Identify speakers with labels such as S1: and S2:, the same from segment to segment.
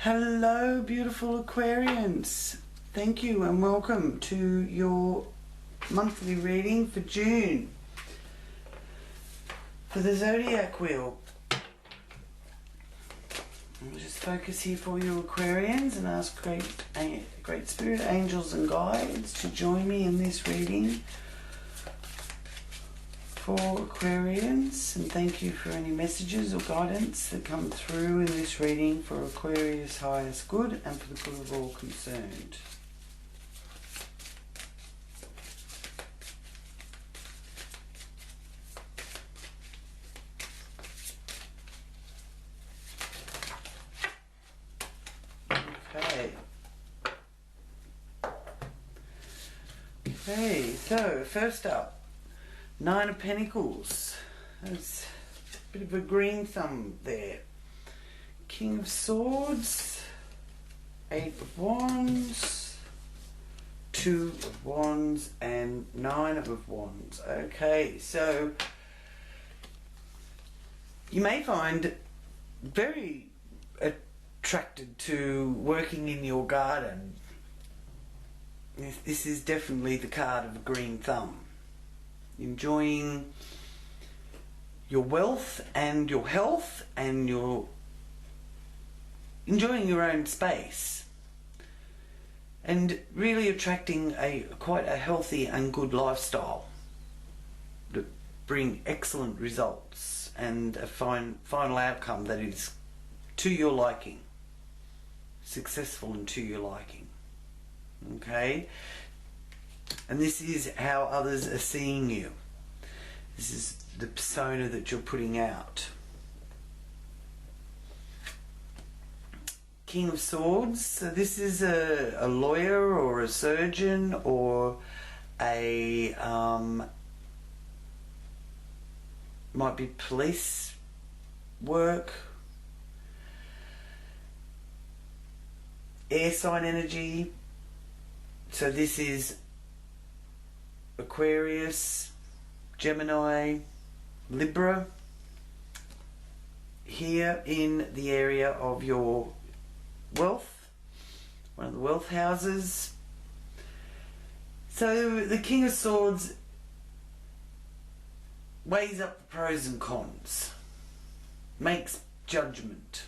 S1: Hello, beautiful Aquarians. Thank you and welcome to your monthly reading for June for the Zodiac wheel. I'll just focus here for you Aquarians and ask great spirit, angels and guides to join me in this reading for Aquarians, and thank you for any messages or guidance that come through in this reading for Aquarius' highest good and for the good of all concerned. Okay, so first up, Nine of Pentacles. There's a bit of a green thumb there. King of Swords, Eight of Wands, Two of Wands, and Nine of Wands. Okay, so you may find very attracted to working in your garden. This is definitely the card of a green thumb. Enjoying your wealth and your health and enjoying your own space and really attracting quite a healthy and good lifestyle that bring excellent results and a final outcome that is to your liking, successful and to your liking. Okay, and this is how others are seeing you. This is the persona that you're putting out. King of Swords, so this is a lawyer or a surgeon or a might be police work, air sign energy. So this is Aquarius, Gemini, Libra, here in the area of your wealth, one of the wealth houses. So the King of Swords weighs up the pros and cons, makes judgment.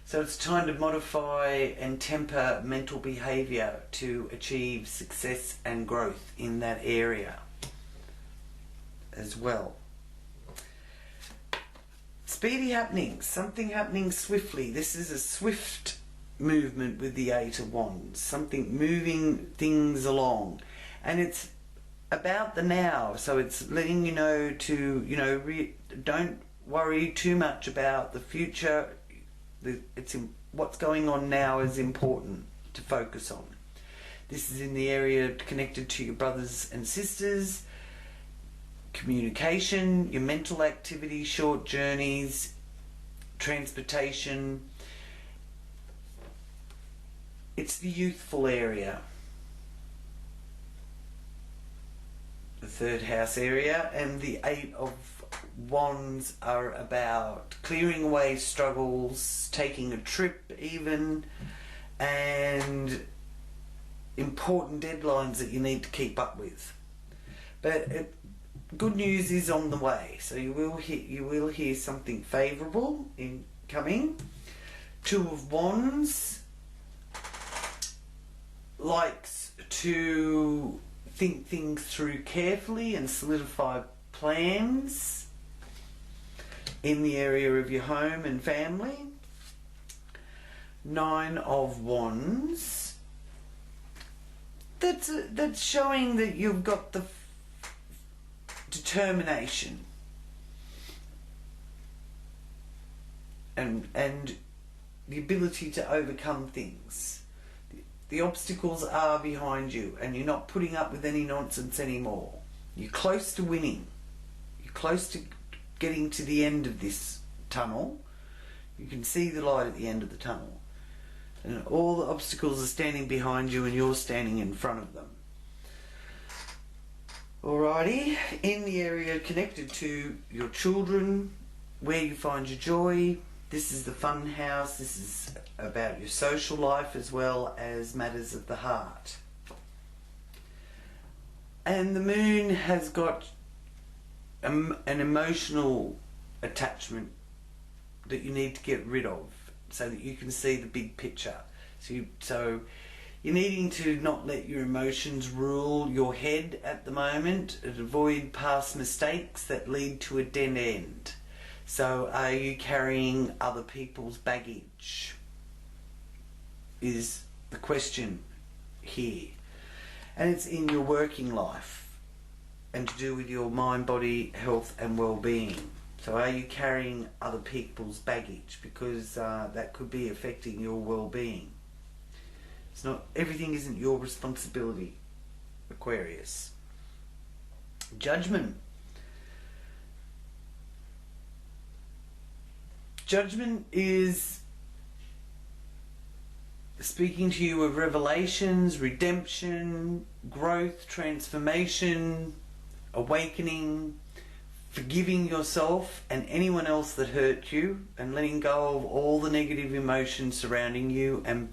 S1: So it's time to modify and temper mental behaviour to achieve success and growth in that area as well. Speedy happenings, something happening swiftly. This is a swift movement with the Eight of Wands, something moving things along. And it's about the now, so it's letting you know to, don't worry too much about the future. What's going on now is important to focus on. This is in the area connected to your brothers and sisters, communication, your mental activity, short journeys, transportation. It's the youthful area, the third house area, and the Eight of Wands are about clearing away struggles, taking a trip even, and important deadlines that you need to keep up with. But good news is on the way, so you will hear something favourable coming. Two of Wands likes to think things through carefully and solidify plans in the area of your home and family. Nine of Wands, that's showing that you've got the determination and the ability to overcome things. The obstacles are behind you and you're not putting up with any nonsense anymore. You're close to winning. You're close to getting to the end of this tunnel. You can see the light at the end of the tunnel. And all the obstacles are standing behind you and you're standing in front of them. Alrighty, in the area connected to your children, where you find your joy. This is the fun house. This is about your social life as well as matters of the heart. And the moon has got an emotional attachment that you need to get rid of so that you can see the big picture. So you're needing to not let your emotions rule your head at the moment and avoid past mistakes that lead to a dead end. So are you carrying other people's baggage? Is the question here. And it's in your working life and to do with your mind, body, health and well-being. So are you carrying other people's baggage? Because that could be affecting your well-being. It's not, everything isn't your responsibility, Aquarius. Judgment. Judgment is speaking to you of revelations, redemption, growth, transformation, awakening, forgiving yourself and anyone else that hurt you, and letting go of all the negative emotions surrounding you, and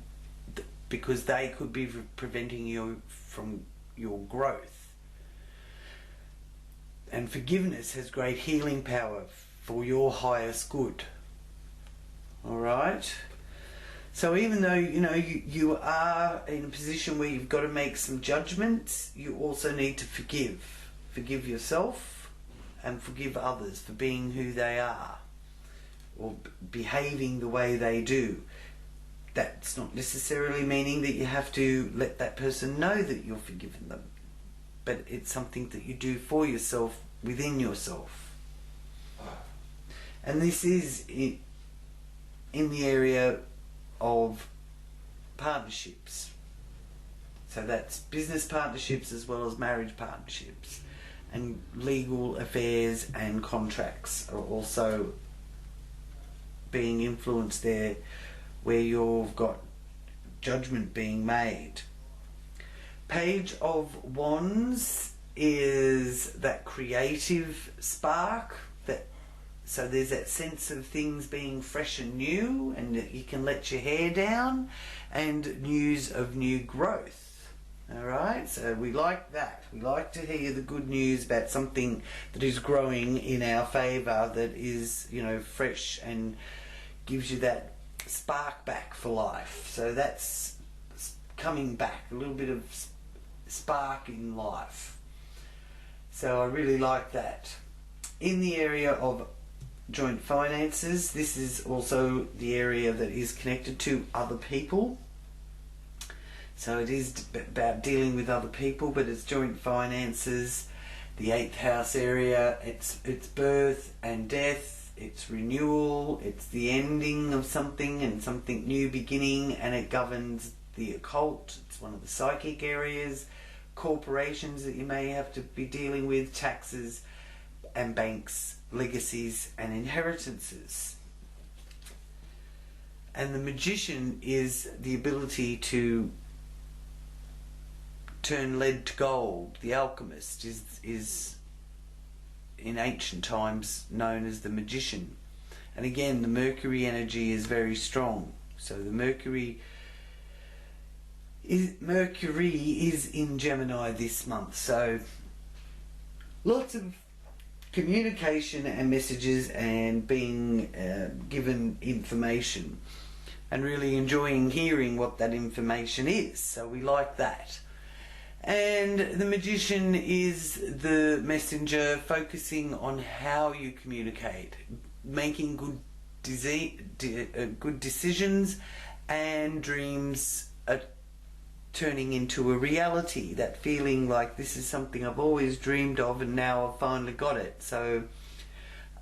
S1: because they could be preventing you from your growth. And forgiveness has great healing power for your highest good. Alright? So even though you are in a position where you've got to make some judgments, you also need to forgive. Forgive yourself and forgive others for being who they are or behaving the way they do. That's not necessarily meaning that you have to let that person know that you're forgiven them, but it's something that you do for yourself, within yourself. And this is in the area of partnerships. So that's business partnerships as well as marriage partnerships, and legal affairs and contracts are also being influenced there, where you've got judgment being made. Page of Wands is that creative spark, so there's that sense of things being fresh and new, and that you can let your hair down, and news of new growth. Alright, so we like that. We like to hear the good news about something that is growing in our favour, that is, fresh and gives you that spark back for life. So that's coming back, a little bit of spark in life. So I really like that. In the area of joint finances, this is also the area that is connected to other people. So it is about dealing with other people, but it's joint finances, the 8th house area, it's birth and death, it's renewal, it's the ending of something and something new beginning, and it governs the occult. It's one of the psychic areas, corporations that you may have to be dealing with, taxes and banks, legacies and inheritances. And the Magician is the ability to turn lead to gold. The alchemist is in ancient times known as the Magician. And again, the Mercury energy is very strong. So the Mercury is in Gemini this month. So lots of communication and messages and being given information, and really enjoying hearing what that information is. So we like that. And the Magician is the messenger, focusing on how you communicate, making good decisions, and dreams are turning into a reality. That feeling like this is something I've always dreamed of and now I've finally got it. So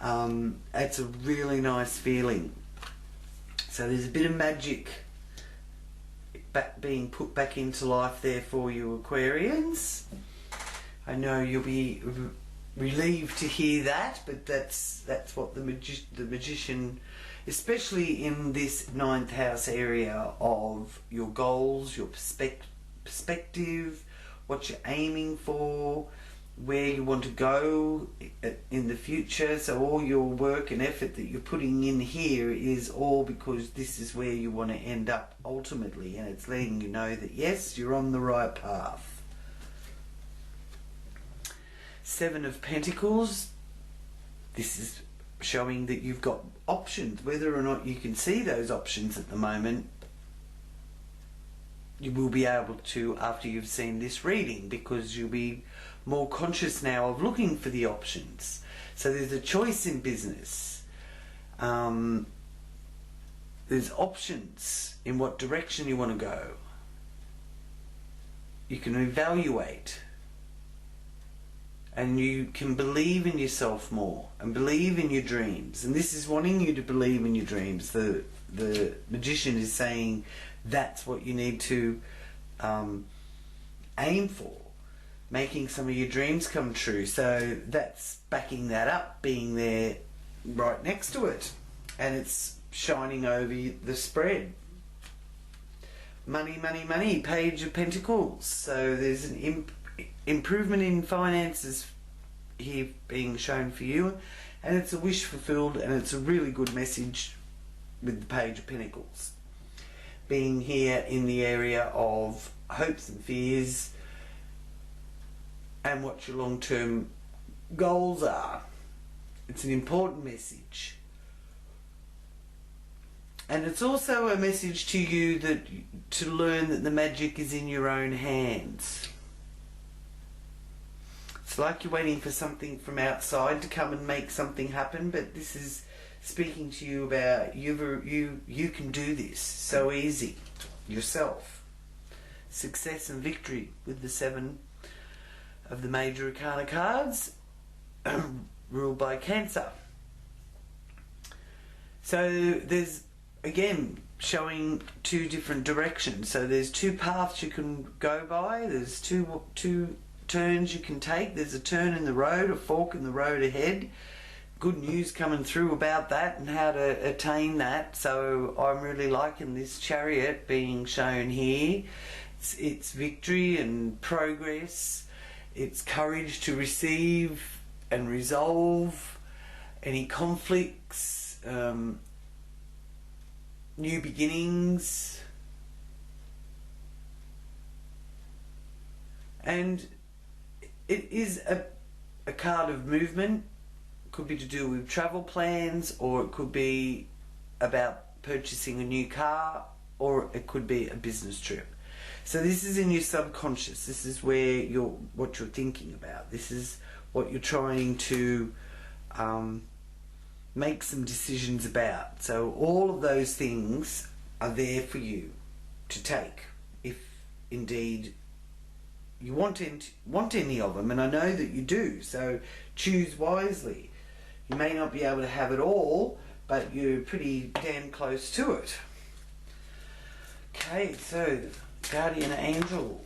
S1: it's a really nice feeling. So there's a bit of magic being put back into life there for you, Aquarians. I know you'll be relieved to hear that, but that's what the Magician, especially in this 9th house area of your goals, your perspective, what you're aiming for, where you want to go in the future. So all your work and effort that you're putting in here is all because this is where you want to end up ultimately, and it's letting you know that yes, you're on the right path. Seven of Pentacles. This is showing that you've got options. Whether or not you can see those options at the moment, you will be able to after you've seen this reading, because you'll be more conscious now of looking for the options. So there's a choice in business. There's options in what direction you want to go. You can evaluate, and you can believe in yourself more and believe in your dreams. And this is wanting you to believe in your dreams. The Magician is saying that's what you need to aim for, making some of your dreams come true. So that's backing that up, being there right next to it, and it's shining over the spread. Money, money, money, Page of Pentacles. So there's an improvement in finances here being shown for you, and it's a wish fulfilled, and it's a really good message with the Page of Pentacles being here in the area of hopes and fears and what your long-term goals are. It's an important message, and it's also a message to you that to learn that the magic is in your own hands. It's like you're waiting for something from outside to come and make something happen, but this is speaking to you about you can do this so easy yourself. Success and victory with the 7 of the major arcana cards, ruled by Cancer. So there's again showing 2 different directions. So there's 2 paths you can go by. There's two turns you can take. There's a turn in the road, a fork in the road ahead. Good news coming through about that and how to attain that. So I'm really liking this Chariot being shown here. It's victory and progress. It's courage to receive and resolve any conflicts, new beginnings, and it is a card of movement. Could be to do with travel plans, or it could be about purchasing a new car, or it could be a business trip. So this is in your subconscious. This is where what you're thinking about. This is what you're trying to make some decisions about. So all of those things are there for you to take, if indeed you want any of them, and I know that you do. So choose wisely. You may not be able to have it all, but you're pretty damn close to it. Okay, so Guardian Angel.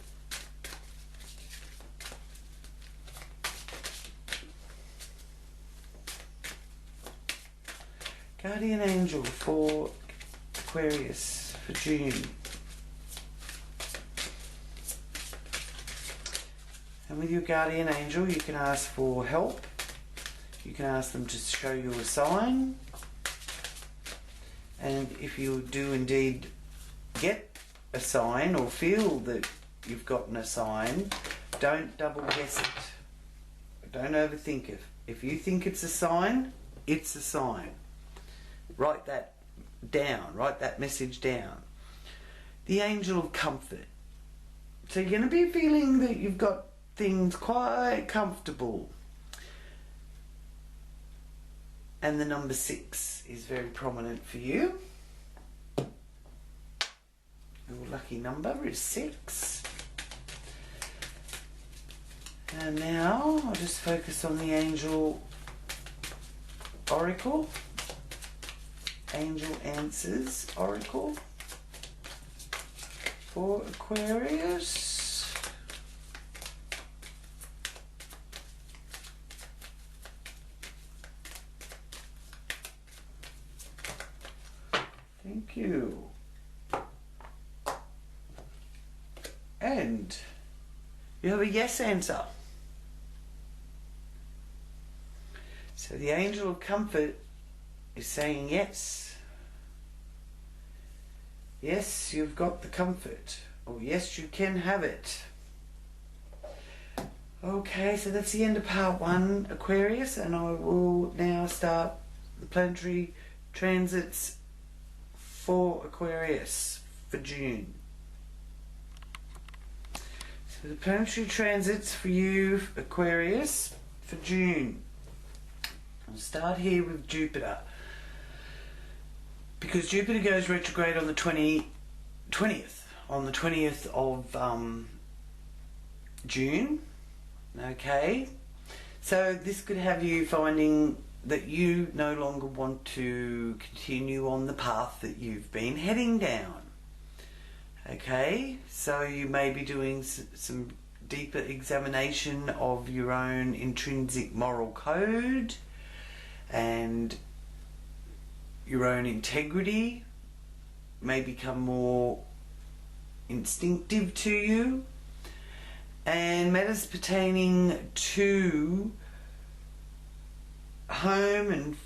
S1: Guardian Angel for Aquarius for June. And with your Guardian Angel, you can ask for help. You can ask them to show you a sign. And if you do indeed get a sign or feel that you've gotten a sign, don't double guess it. Don't overthink it. If you think it's a sign, it's a sign. Write that down. Write that message down. The Angel of Comfort. So you're going to be feeling that you've got things quite comfortable. And the number 6 is very prominent for you. Your lucky number is 6. And now I'll just focus on the Angel Oracle. Angel Answers Oracle for Aquarius. Thank you. And you have a yes answer. So the angel of comfort is saying yes. Yes, you've got the comfort. Or yes, you can have it. Okay, so that's the end of part 1, Aquarius, and I will now start the planetary transits for Aquarius for June. So the planetary transits for you, Aquarius, for June. I'll start here with Jupiter. Because Jupiter goes retrograde on the 20th, on the 20th of June. Okay, so this could have you finding that you no longer want to continue on the path that you've been heading down. Okay, so you may be doing some deeper examination of your own intrinsic moral code and your own integrity may become more instinctive to you, and matters pertaining to home and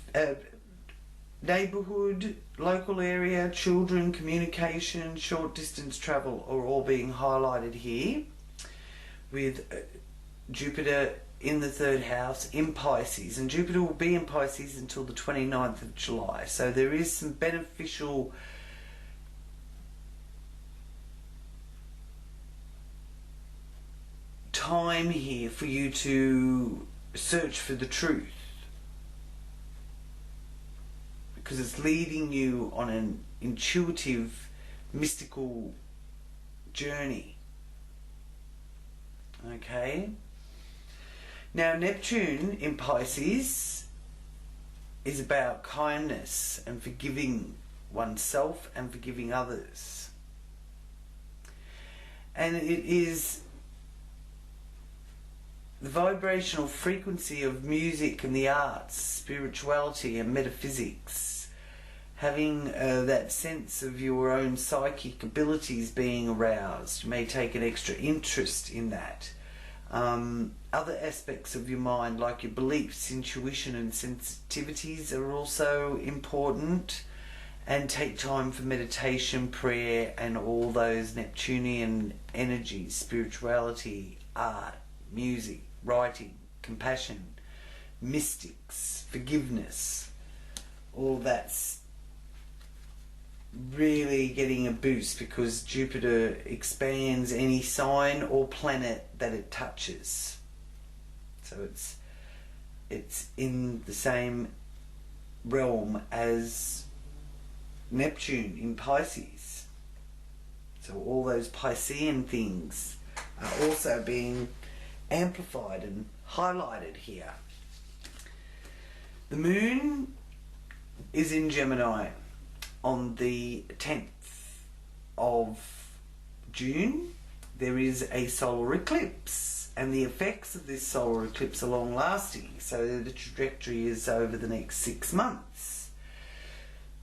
S1: neighbourhood, local area, children, communication, short distance travel are all being highlighted here with Jupiter in the 3rd house in Pisces, and Jupiter will be in Pisces until the 29th of July. So there is some beneficial time here for you to search for the truth, because it's leading you on an intuitive, mystical journey. Okay? Now, Neptune in Pisces is about kindness and forgiving oneself and forgiving others. And it is the vibrational frequency of music and the arts, spirituality and metaphysics, having that sense of your own psychic abilities being aroused. You may take an extra interest in that. Other aspects of your mind, like your beliefs, intuition and sensitivities, are also important, and take time for meditation, prayer and all those Neptunian energies: spirituality, art, music, writing, compassion, mystics, forgiveness. All that's really getting a boost because Jupiter expands any sign or planet that it touches. So it's in the same realm as Neptune in Pisces. So all those Piscean things are also being amplified and highlighted here. The moon is in Gemini on the 10th of June. There is a solar eclipse, and the effects of this solar eclipse are long lasting, so the trajectory is over the next 6 months.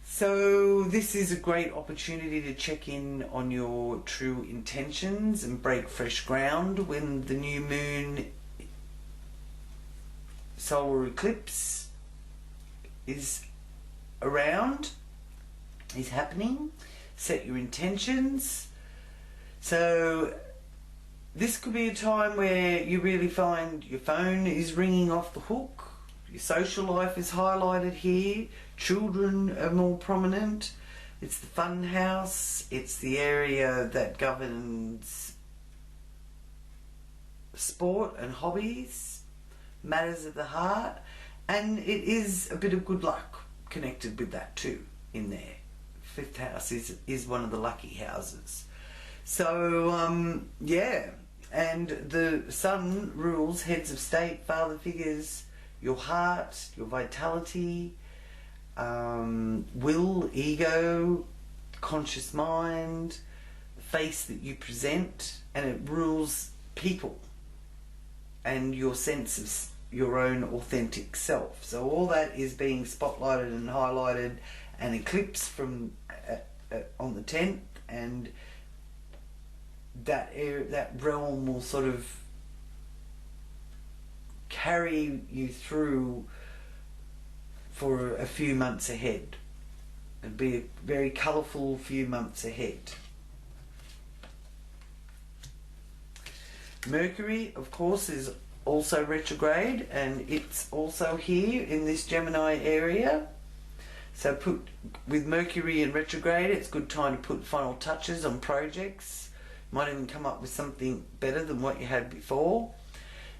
S1: So this is a great opportunity to check in on your true intentions and break fresh ground when the new moon solar eclipse is around, is happening. Set your intentions. So this could be a time where you really find your phone is ringing off the hook, your social life is highlighted here, children are more prominent, it's the fun house, it's the area that governs sport and hobbies, matters of the heart, and it is a bit of good luck connected with that too in there. 5th house is one of the lucky houses. So yeah, and the sun rules heads of state, father figures, your heart, your vitality, will, ego, conscious mind, the face that you present, and it rules people and your sense of your own authentic self. So all that is being spotlighted and highlighted and eclipsed from on the 10th, and that realm will sort of carry you through for a few months ahead. It'll be a very colourful few months ahead. Mercury, of course, is also retrograde, and it's also here in this Gemini area. So with Mercury in retrograde, it's a good time to put final touches on projects. Might even come up with something better than what you had before.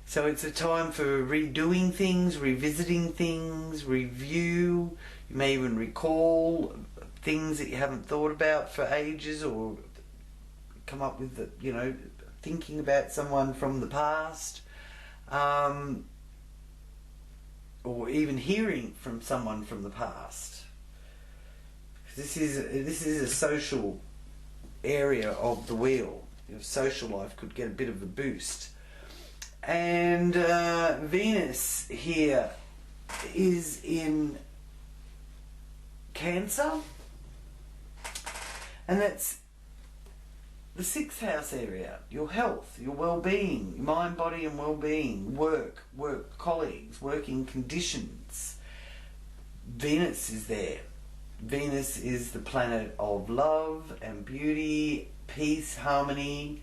S1: So it's a time for redoing things, revisiting things, review. You may even recall things that you haven't thought about for ages, or come up with, thinking about someone from the past. Or even hearing from someone from the past. This is a social area of the wheel. Your social life could get a bit of a boost. And Venus here is in Cancer, and that's the 6th house area, your health, your well-being, mind, body and well-being, work, colleagues, working conditions. Venus is there. Venus is the planet of love and beauty, peace, harmony,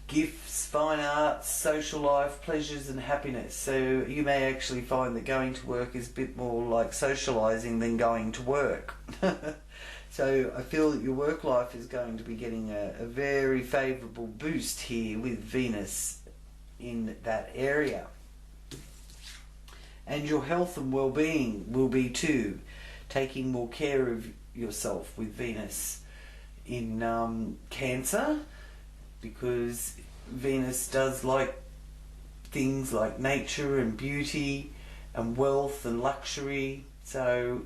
S1: gifts, fine arts, social life, pleasures and happiness. So you may actually find that going to work is a bit more like socialising than going to work. So I feel that your work life is going to be getting a very favourable boost here with Venus in that area. And your health and well-being will be too, taking more care of yourself with Venus in Cancer, because Venus does like things like nature and beauty and wealth and luxury. So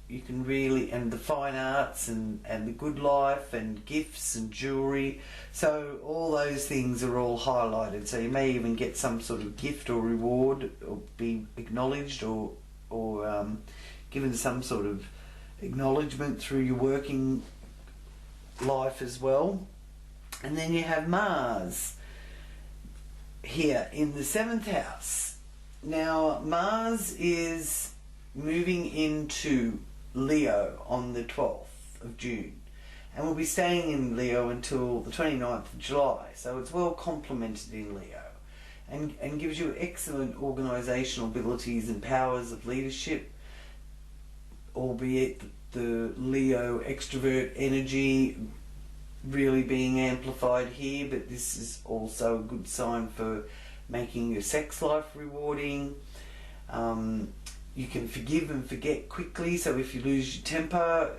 S1: you can really, and the fine arts and the good life and gifts and jewellery. So all those things are all highlighted. So you may even get some sort of gift or reward, or be acknowledged or given some sort of acknowledgement through your working life as well. And then you have Mars here in the 7th house. Now Mars is moving into Leo on the 12th of June, and will be staying in Leo until the 29th of July. So it's well complemented in Leo, and gives you excellent organisational abilities and powers of leadership, albeit the Leo extrovert energy really being amplified here. But this is also a good sign for making your sex life rewarding. You can forgive and forget quickly, so if you lose your temper,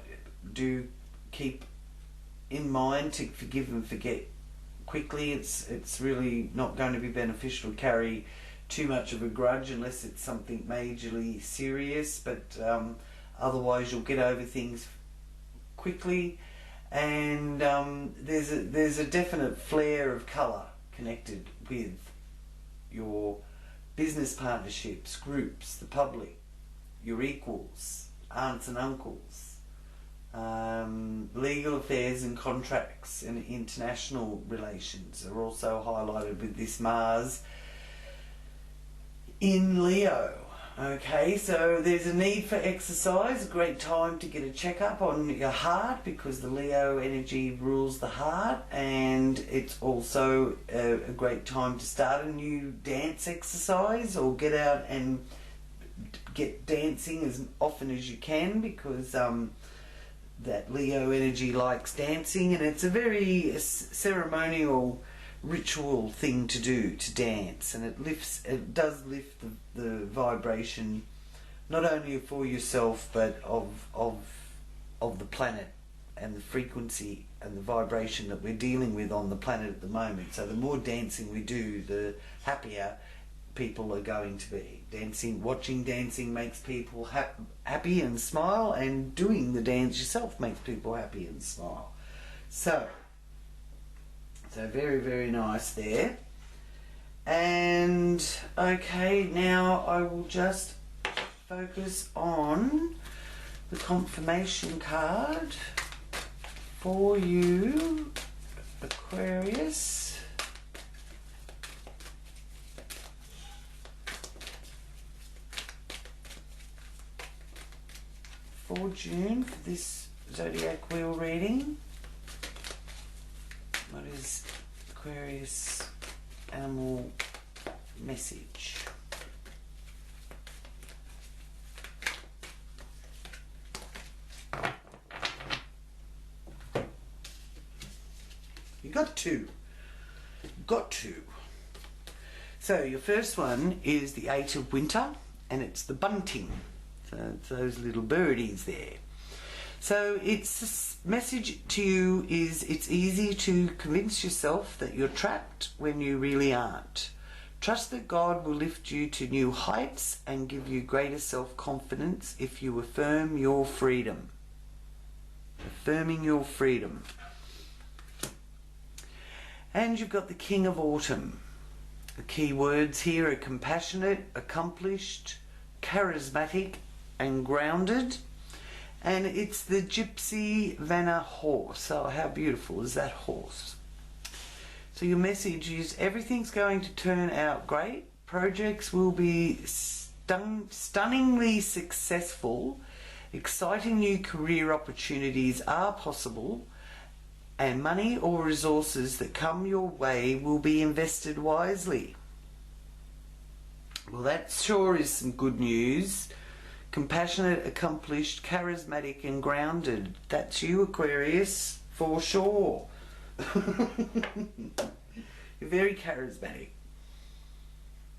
S1: do keep in mind to forgive and forget quickly. It's really not going to be beneficial to carry too much of a grudge unless it's something majorly serious, but otherwise you'll get over things quickly. And there's a definite flare of colour connected with your business partnerships, groups, the public, your equals, aunts and uncles, legal affairs and contracts and international relations are also highlighted with this Mars in Leo. Okay, so there's a need for exercise, a great time to get a checkup on your heart, because the Leo energy rules the heart, and it's also a great time to start a new dance exercise, or get out and get dancing as often as you can, because that Leo energy likes dancing, and it's a very ceremonial, ritual thing to do, to dance, and it does lift the vibration, not only for yourself but of the planet, and the frequency and the vibration that we're dealing with on the planet at the moment. So the more dancing we do, the happier people are going to be. Watching dancing makes people happy and smile, and doing the dance yourself makes people happy and smile. So very, very nice there. And okay, now I will just focus on the confirmation card for you, Aquarius. for June for this Zodiac wheel reading. What is Aquarius animal message? You got two. Got two. So your first one is the 8 of Winter, and it's the bunting. So it's those little birdies there. So its message to you is it's easy to convince yourself that you're trapped when you really aren't. Trust that God will lift you to new heights and give you greater self-confidence if you affirm your freedom. Affirming your freedom. And you've got the King of Autumn. The key words here are compassionate, accomplished, charismatic and grounded. And it's the Gypsy Vanna horse. Oh, how beautiful is that horse? So your message is everything's going to turn out great. Projects will be stunningly successful. Exciting new career opportunities are possible. And money or resources that come your way will be invested wisely. Well, that sure is some good news. Compassionate, accomplished, charismatic and grounded. That's you, Aquarius, for sure. You're very charismatic.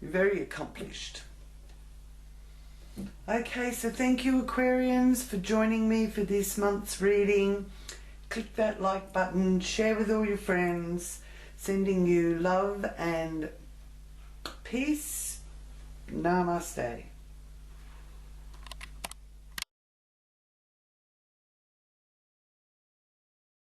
S1: You're very accomplished. Okay, so thank you, Aquarians, for joining me for this month's reading. Click that like button, share with all your friends, sending you love and peace. Namaste.